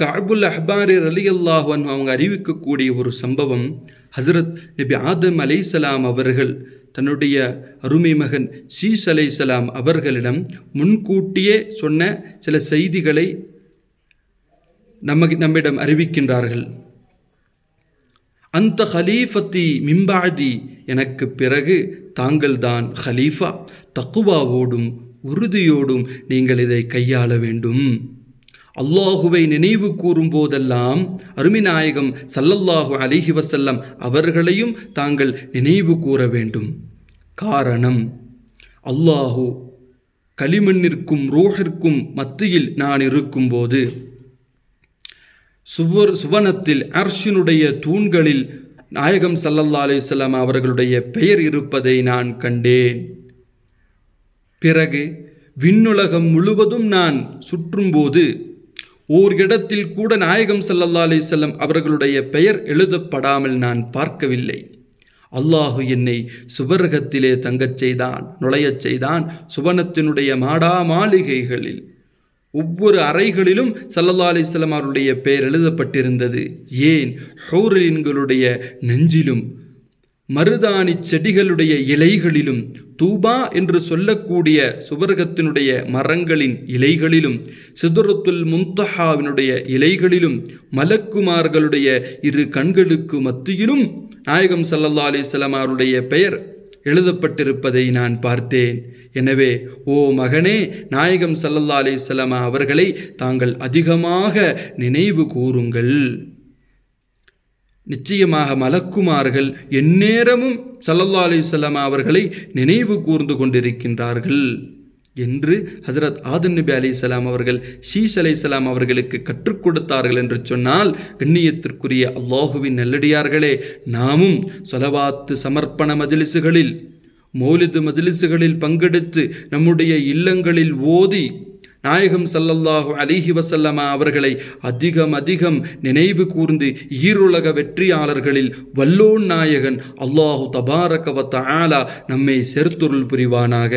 கஅபுல் அஹ்பாரி ரலியல்லாஹு அன்ஹு அவங்க அறிவிக்கக்கூடிய ஒரு சம்பவம், ஹசரத் நபி ஆதம் அலைஹிஸ்ஸலாம் அவர்கள் தன்னுடைய அருமை மகன் ஷீஸ் அலைஹிஸ்ஸலாம் அவர்களிடம் முன்கூட்டியே சொன்ன சில செய்திகளை நம்மிடம் அறிவிக்கின்றார்கள். அந்த ஹலீஃபத்தி மிம்பாதி, எனக்கு பிறகு தாங்கள்தான் ஹலீஃபா, தக்குவாவோடும் உறுதியோடும் நீங்கள் இதை கையாள வேண்டும். அல்லாஹுவை நினைவு கூறும் போதெல்லாம் அருமிநாயகம் ஸல்லல்லாஹு அலைஹி வஸல்லம் அவர்களையும் தாங்கள் நினைவு கூற வேண்டும். காரணம், அல்லாஹு களிமண்ணிற்கும் ரூஹிற்கும் மத்தியில் நான் இருக்கும்போது சுவனத்தில் அர்ஷினுடைய தூண்களில் நாயகம் ஸல்லல்லாஹு அலைஹி வஸல்லம் அவர்களுடைய பெயர் இருப்பதை நான் கண்டேன். பிறகு விண்ணுலகம் முழுவதும் நான் சுற்றும்போது ஓர் இடத்தில் கூட நாயகம் ஸல்லல்லாஹு அலைஹி வஸல்லம் அவர்களுடைய பெயர் எழுதப்படாமல் நான் பார்க்கவில்லை. அல்லாஹு என்னை சுவர்க்கத்திலே தங்கச் செய்தான், நுழையச் செய்தான். சுவனத்தினுடைய மாடா மாளிகைகளில் ஒவ்வொரு அறைகளிலும் ஸல்லல்லாஹு அலைஹி வஸல்லம் அவருடைய பெயர் எழுதப்பட்டிருந்தது. ஏன், ஹூரின்களுடைய நெஞ்சிலும் மருதாணி செடிகளுடைய இலைகளிலும் தூபா என்று சொல்லக்கூடிய சுவர்க்கத்தினுடைய மரங்களின் இலைகளிலும் சிதறத்துல் முன்தஹாவினுடைய இலைகளிலும் மலக்குமார்களுடைய இரு கண்களுக்கு மத்தியிலும் நாயகம் ஸல்லல்லாஹு அலைஹி வஸல்லம் அவருடைய பெயர் எழுதப்பட்டிருப்பதை நான் பார்த்தேன். எனவே ஓ மகனே, நாயகம் ஸல்லல்லாஹு அலைஹி வஸல்லம் அவர்களை தாங்கள் அதிகமாக நினைவு கூறுங்கள். நிச்சயமாக மலக்குமார்கள் எந்நேரமும் ஸல்லல்லாஹு அலைஹி வஸல்லம் அவர்களை நினைவு கூர்ந்து கொண்டிருக்கின்றார்கள் என்று ஹசரத் ஆதம் நபி அலைஹிஸ்ஸலாம் அவர்கள் ஷீஸ் அலைஹிஸ்ஸலாம் அவர்களுக்கு கற்றுக் கொடுத்தார்கள் என்று சொன்னால், கண்ணியத்திற்குரிய அல்லாஹுவின் நல்லடியார்களே, நாமும் ஸலவாத்து சமர்ப்பண மஜ்லிஸுகளில் மௌலிது மஜ்லிஸுகளில் பங்கெடுத்து நம்முடைய இல்லங்களில் ஓதி நாயகம் ஸல்லல்லாஹு அலைஹி வஸல்லம் அவர்களை அதிகம் நினைவு கூர்ந்து ஈருலக வெற்றியாளர்களில் வல்லோன் நாயகன் அல்லாஹு தபாரக வ தஆலா நம்மை சேர்த்தருள் புரிவானாக.